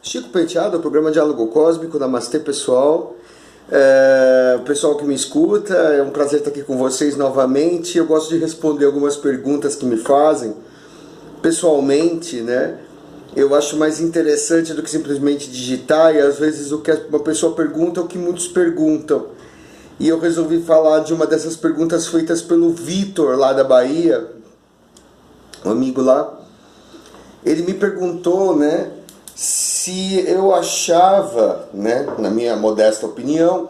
Chico Penteado, programa Diálogo Cósmico, Namastê pessoal. O pessoal que me escuta, é um prazer estar aqui com vocês novamente. Eu gosto de responder algumas perguntas que me fazem pessoalmente, né? Eu acho mais interessante do que simplesmente digitar, e às vezes o que uma pessoa pergunta é o que muitos perguntam. E eu resolvi falar de uma dessas perguntas feitas pelo Vitor, lá da Bahia, um amigo lá. Ele me perguntou, né, se eu achava, né, na minha modesta opinião,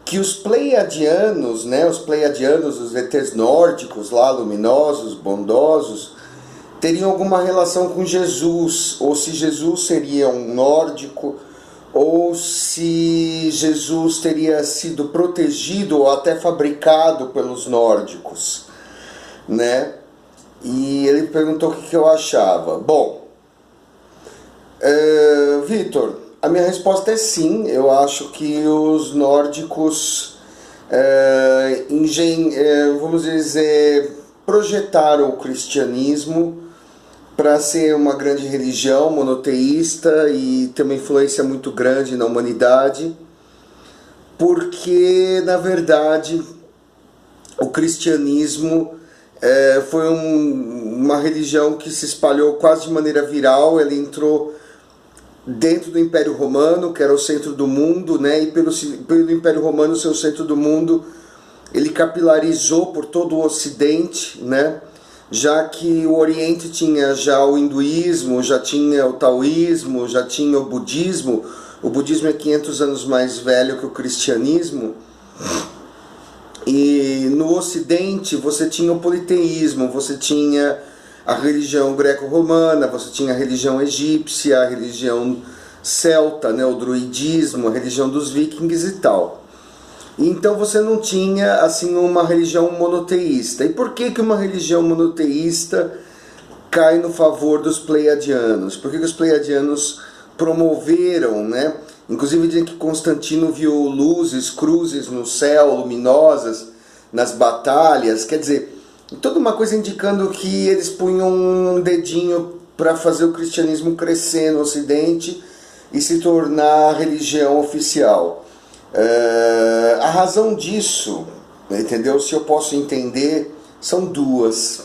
que os pleiadianos, os ETs nórdicos lá, luminosos, bondosos, teriam alguma relação com Jesus, ou se Jesus seria um nórdico, ou se Jesus teria sido protegido ou até fabricado pelos nórdicos, né? E ele perguntou o que eu achava. Bom, Vitor, a minha resposta é sim. Eu acho que os nórdicos, vamos dizer, projetaram o cristianismo para ser uma grande religião monoteísta e ter uma influência muito grande na humanidade, porque, na verdade, o cristianismo foi uma religião que se espalhou quase de maneira viral. Ele entrou dentro do Império Romano, que era o centro do mundo, né? E pelo Império Romano, seu centro do mundo, ele capilarizou por todo o Ocidente, né? Já que o Oriente tinha já o hinduísmo, já tinha o taoísmo, já tinha o budismo. O budismo é 500 anos mais velho que o cristianismo. E no Ocidente você tinha o politeísmo, você tinha a religião greco-romana, você tinha a religião egípcia, a religião celta, né, o druidismo, a religião dos vikings e tal. Então você não tinha assim uma religião monoteísta. E por que uma religião monoteísta cai no favor dos pleiadianos? Por que os pleiadianos promoveram, né? Inclusive dizem que Constantino viu luzes, cruzes no céu, luminosas, nas batalhas. Quer dizer, toda uma coisa indicando que eles punham um dedinho para fazer o cristianismo crescer no Ocidente e se tornar a religião oficial. A razão disso, entendeu? Se eu posso entender, são duas.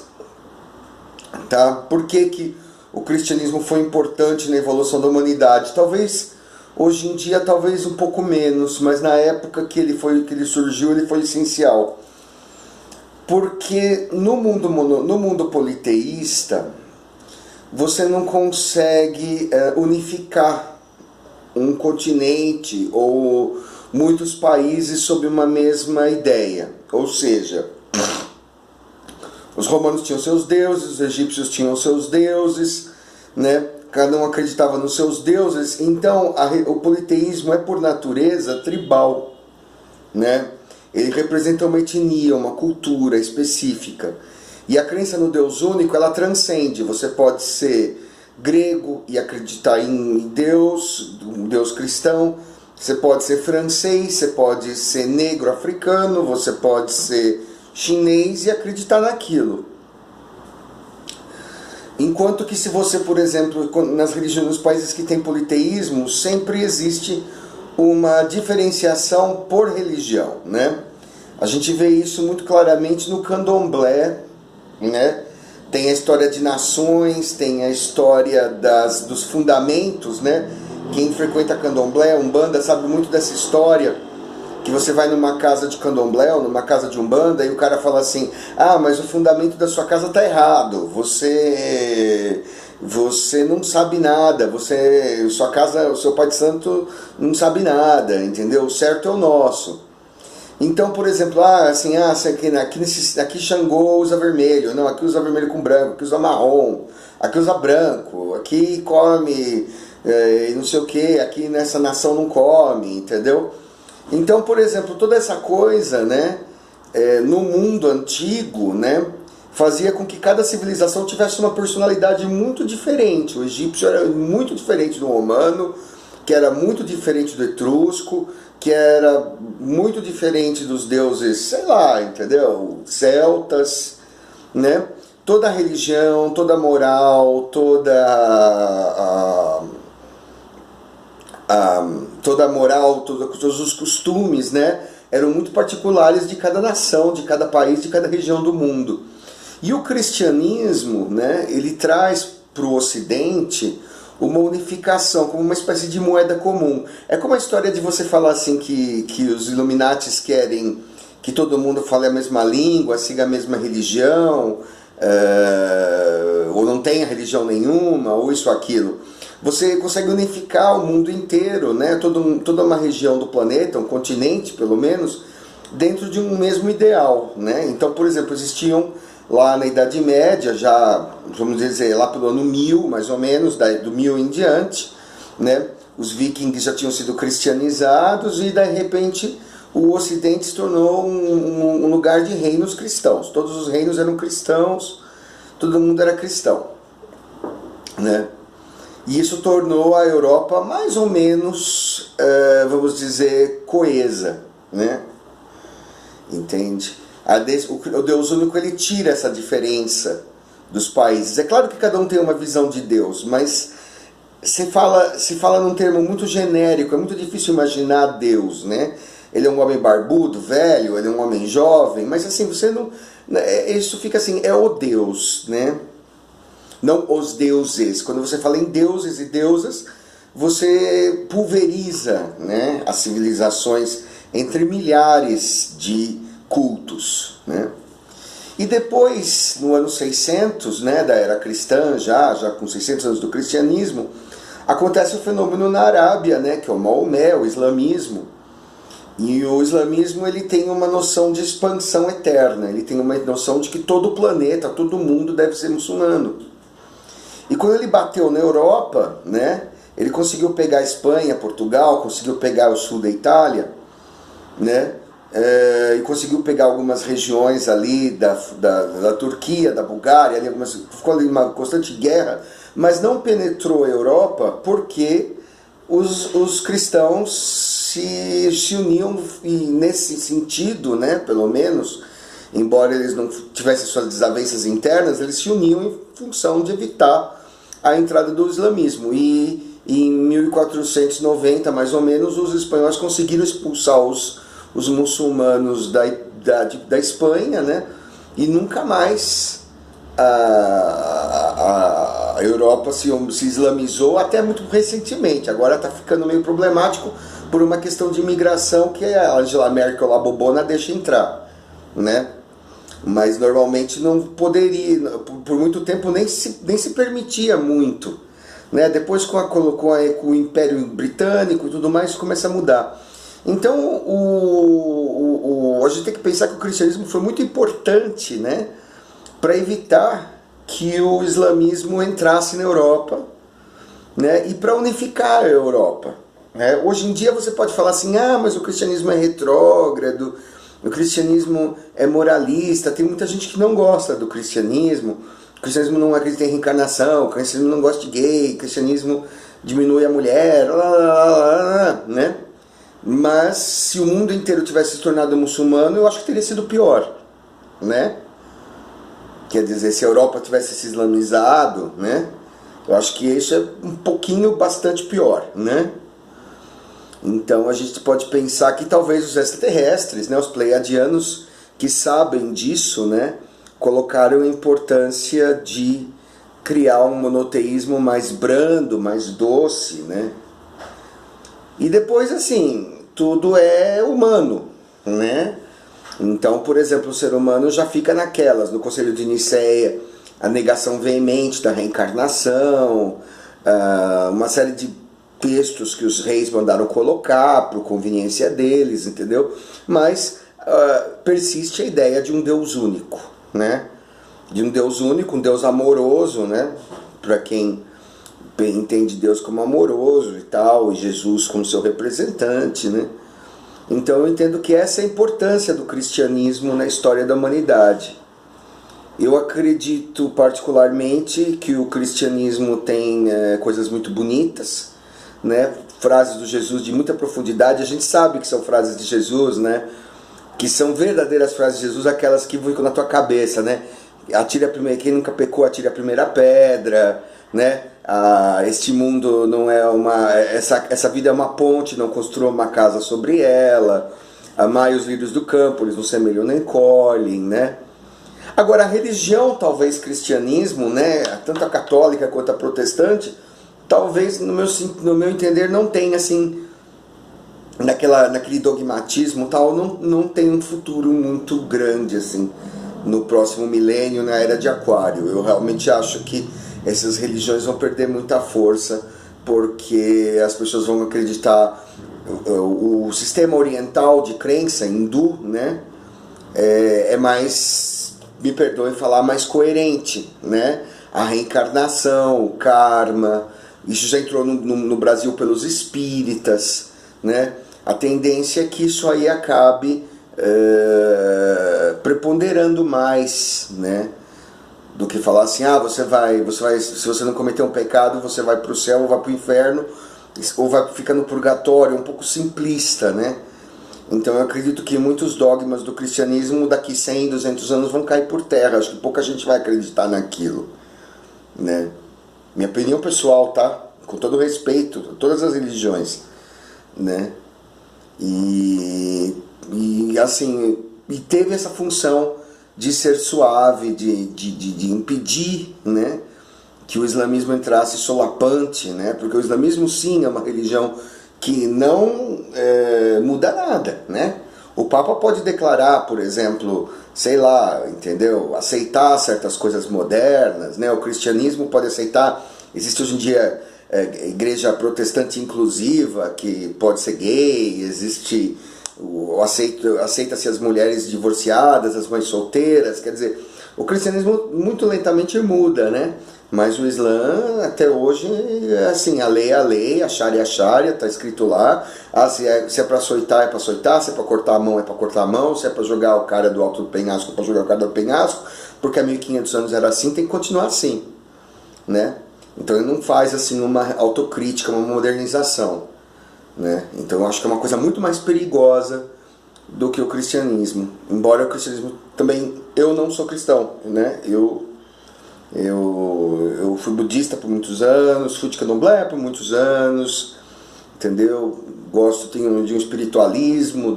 Tá? Por que o cristianismo foi importante na evolução da humanidade? Talvez hoje em dia, talvez um pouco menos, mas na época que ele surgiu, ele foi essencial. Porque no mundo politeísta, você não consegue unificar um continente ou muitos países sob uma mesma ideia. Ou seja, os romanos tinham seus deuses, os egípcios tinham seus deuses, né? Cada um acreditava nos seus deuses. Então o politeísmo é por natureza tribal, né? Ele representa uma etnia, uma cultura específica. E a crença no Deus único, ela transcende. Você pode ser grego e acreditar em Deus, um Deus cristão. Você pode ser francês, você pode ser negro africano, você pode ser chinês e acreditar naquilo. Enquanto que se você, por exemplo, nas religiões, nos países que tem politeísmo, sempre existe uma diferenciação por religião, né? A gente vê isso muito claramente no candomblé, né? Tem a história de nações, tem a história dos fundamentos, né? Quem frequenta candomblé, umbanda, sabe muito dessa história, que você vai numa casa de candomblé ou numa casa de umbanda e o cara fala assim: ah, mas o fundamento da sua casa tá errado, você não sabe nada, sua casa, o seu pai de santo não sabe nada, entendeu? O certo é o nosso. Então, por exemplo, aqui Xangô usa vermelho, não, aqui usa vermelho com branco, aqui usa marrom, aqui usa branco, aqui come não sei o que, aqui nessa nação não come, entendeu? Então, por exemplo, toda essa coisa, né, no mundo antigo, né, fazia com que cada civilização tivesse uma personalidade muito diferente. O egípcio era muito diferente do romano, que era muito diferente do etrusco, que era muito diferente dos deuses, sei lá, entendeu? Celtas, né? Toda a religião, toda a moral, toda toda a moral, todos os costumes, né, eram muito particulares de cada nação, de cada país, de cada região do mundo. E o cristianismo, né, ele traz para o Ocidente uma unificação, como uma espécie de moeda comum. É como a história de você falar assim que os Illuminatis querem que todo mundo fale a mesma língua, siga a mesma religião, ou não tenha religião nenhuma, ou isso ou aquilo. Você consegue unificar o mundo inteiro, né? Toda uma região do planeta, um continente pelo menos, dentro de um mesmo ideal, né? Então, por exemplo, existiam lá na Idade Média, já, vamos dizer, lá pelo ano 1000, mais ou menos, do 1000 em diante, né? Os vikings já tinham sido cristianizados e, de repente, o Ocidente se tornou um lugar de reinos cristãos. Todos os reinos eram cristãos, todo mundo era cristão, né? E isso tornou a Europa mais ou menos, vamos dizer, coesa, né? Entende? O Deus único, ele tira essa diferença dos países. É claro que cada um tem uma visão de Deus, mas se fala num termo muito genérico, é muito difícil imaginar Deus, né? Ele é um homem barbudo, velho, ele é um homem jovem, mas assim, você não... Isso fica assim, é o Deus, né? Não os deuses. Quando você fala em deuses e deusas, você pulveriza, né, as civilizações entre milhares de cultos, né? E depois, no ano 600, né, da era cristã, já com 600 anos do cristianismo, acontece o fenômeno na Arábia, né, que é o Maomé, o islamismo. E o islamismo, ele tem uma noção de expansão eterna, ele tem uma noção de que todo o planeta, todo mundo deve ser muçulmano. E quando ele bateu na Europa, né, ele conseguiu pegar a Espanha, Portugal, conseguiu pegar o sul da Itália, né, e conseguiu pegar algumas regiões ali da Turquia, da Bulgária, ali ficou ali uma constante guerra, mas não penetrou a Europa porque os cristãos se uniam, e nesse sentido, né, pelo menos, embora eles não tivessem suas desavenças internas, eles se uniam em função de evitar a entrada do islamismo. E em 1490, mais ou menos, os espanhóis conseguiram expulsar os muçulmanos da Espanha, né? E nunca mais a Europa se islamizou, até muito recentemente. Agora está ficando meio problemático por uma questão de imigração que a Angela Merkel, a bobona, deixa entrar, né? Mas normalmente não poderia, por muito tempo nem se permitia muito, né? Depois com o Império Britânico e tudo mais, começa a mudar. Então a gente tem que pensar que o cristianismo foi muito importante, né, para evitar que o islamismo entrasse na Europa, né, e para unificar a Europa, né? Hoje em dia você pode falar assim, mas o cristianismo é retrógrado, o cristianismo é moralista. Tem muita gente que não gosta do cristianismo. O cristianismo não acredita em reencarnação, o cristianismo não gosta de gay, o cristianismo diminui a mulher, né? Mas se o mundo inteiro tivesse se tornado muçulmano, eu acho que teria sido pior, né? Quer dizer, se a Europa tivesse se islamizado, né? Eu acho que isso é um pouquinho, bastante pior, né? Então a gente pode pensar que talvez os extraterrestres, né, os pleiadianos, que sabem disso, né, colocaram a importância de criar um monoteísmo mais brando, mais doce, né? E depois, assim, tudo é humano, né? Então, por exemplo, o ser humano já fica naquelas, no Conselho de Nicéia, a negação veemente da reencarnação, uma série de textos que os reis mandaram colocar por conveniência deles, entendeu? Mas persiste a ideia de um Deus único, né? De um Deus único, um Deus amoroso, né? Para quem entende Deus como amoroso e tal, e Jesus como seu representante, né? Então eu entendo que essa é a importância do cristianismo na história da humanidade. Eu acredito particularmente que o cristianismo tem coisas muito bonitas, né? Frases do Jesus de muita profundidade. A gente sabe que são frases de Jesus, né? Que são verdadeiras frases de Jesus, aquelas que ficam na tua cabeça, né? Atire a primeira, quem nunca pecou, atire a primeira pedra, né? Este mundo não é essa vida é uma ponte, não construa uma casa sobre ela. Amai os lírios do campo, eles não semeiam nem colhem, né? Agora, a religião, talvez cristianismo, né, tanto a católica quanto a protestante, talvez, no meu entender, não tem, assim, naquele dogmatismo tal, não tem um futuro muito grande, assim, no próximo milênio, na era de Aquário. Eu realmente acho que essas religiões vão perder muita força, porque as pessoas vão acreditar, o sistema oriental de crença, hindu, né, é mais, me perdoem falar, mais coerente, né? A reencarnação, o karma, isso já entrou no Brasil pelos espíritas, né? A tendência é que isso aí acabe preponderando mais, né? Do que falar assim, você vai, se você não cometer um pecado, você vai para o céu ou vai para o inferno, ou vai ficar no purgatório, um pouco simplista, né? Então eu acredito que muitos dogmas do cristianismo daqui 100, 200 anos vão cair por terra. Acho que pouca gente vai acreditar naquilo, né? Minha opinião pessoal, tá? Com todo respeito a todas as religiões, né? E assim, e teve essa função de ser suave, de impedir, né, que o islamismo entrasse solapante, né? Porque o islamismo sim é uma religião que não muda nada, né? O Papa pode declarar, por exemplo, sei lá, entendeu? Aceitar certas coisas modernas, né? O cristianismo pode aceitar. Existe hoje em dia igreja protestante inclusiva, que pode ser gay, existe aceita-se as mulheres divorciadas, as mães solteiras, quer dizer, o cristianismo muito lentamente muda, né? Mas o Islã, até hoje, assim, a lei é a lei, a Sharia é a Sharia, está escrito lá. Se é para açoitar, é para açoitar, se é para cortar a mão, é para cortar a mão, se é para jogar o cara do alto do penhasco, é para jogar o cara do penhasco, porque há 1500 anos era assim, tem que continuar assim, né? Então ele não faz, assim, uma autocrítica, uma modernização, né? Então eu acho que é uma coisa muito mais perigosa do que o cristianismo. Embora o cristianismo também... Eu não sou cristão, né? Eu fui budista por muitos anos, fui de candomblé por muitos anos, entendeu? Gosto de um espiritualismo,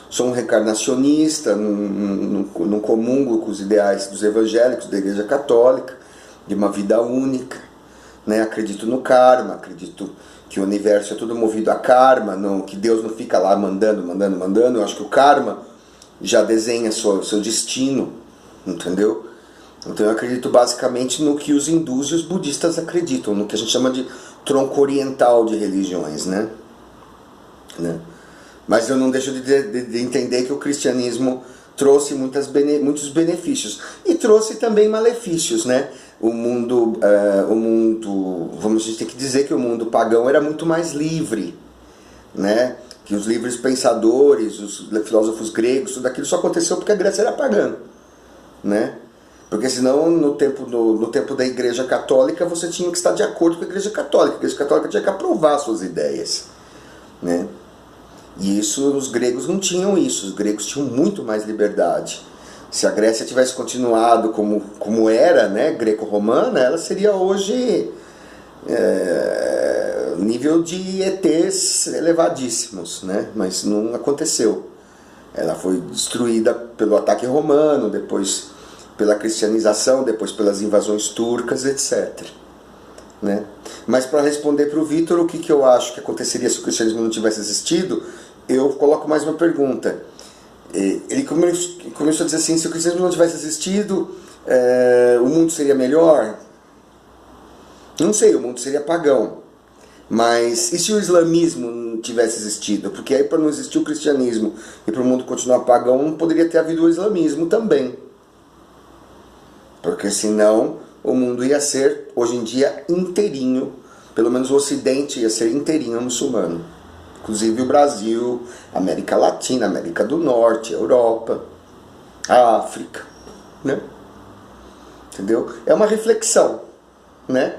sou um reencarnacionista, não comungo com os ideais dos evangélicos, da Igreja Católica, de uma vida única, né? Acredito no karma, acredito que o universo é tudo movido a karma, que Deus não fica lá mandando. Eu acho que o karma já desenha seu destino, entendeu? Então eu acredito basicamente no que os hindus e os budistas acreditam, no que a gente chama de tronco oriental de religiões, né? Mas eu não deixo de entender que o cristianismo trouxe muitos benefícios e trouxe também malefícios, né? O mundo, a gente tem que dizer que o mundo pagão era muito mais livre, né? Que os livres pensadores, os filósofos gregos, tudo aquilo só aconteceu porque a Grécia era pagã, né? Porque senão no tempo da Igreja Católica você tinha que estar de acordo com a Igreja Católica. A Igreja Católica tinha que aprovar suas ideias, né? E isso, os gregos não tinham isso, os gregos tinham muito mais liberdade. Se a Grécia tivesse continuado como era, né, greco-romana, ela seria hoje nível de ETs elevadíssimos, né? Mas não aconteceu. Ela foi destruída pelo ataque romano, depois pela cristianização, depois pelas invasões turcas, etc. Né? Mas para responder para o Vitor o que eu acho que aconteceria se o cristianismo não tivesse existido, eu coloco mais uma pergunta. Ele começou a dizer assim, se o cristianismo não tivesse existido, o mundo seria melhor? Não sei, o mundo seria pagão. Mas e se o islamismo não tivesse existido? Porque aí, para não existir o cristianismo e para o mundo continuar pagão, não poderia ter havido o islamismo também. Porque senão o mundo ia ser, hoje em dia, inteirinho, pelo menos o Ocidente ia ser inteirinho muçulmano. Inclusive o Brasil, América Latina, América do Norte, Europa, a África, né? Entendeu? É uma reflexão, né?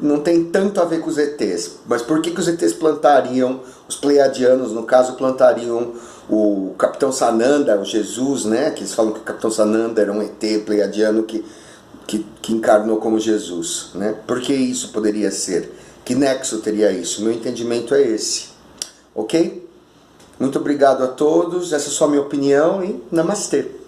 Não tem tanto a ver com os ETs. Mas por que os ETs plantariam, os pleiadianos, no caso, plantariam o Capitão Sananda, o Jesus, né? Que eles falam que o Capitão Sananda era um ET pleiadiano que que encarnou como Jesus, né? Por que isso poderia ser? Que nexo teria isso? Meu entendimento é esse, ok? Muito obrigado a todos, essa é só a minha opinião e namastê.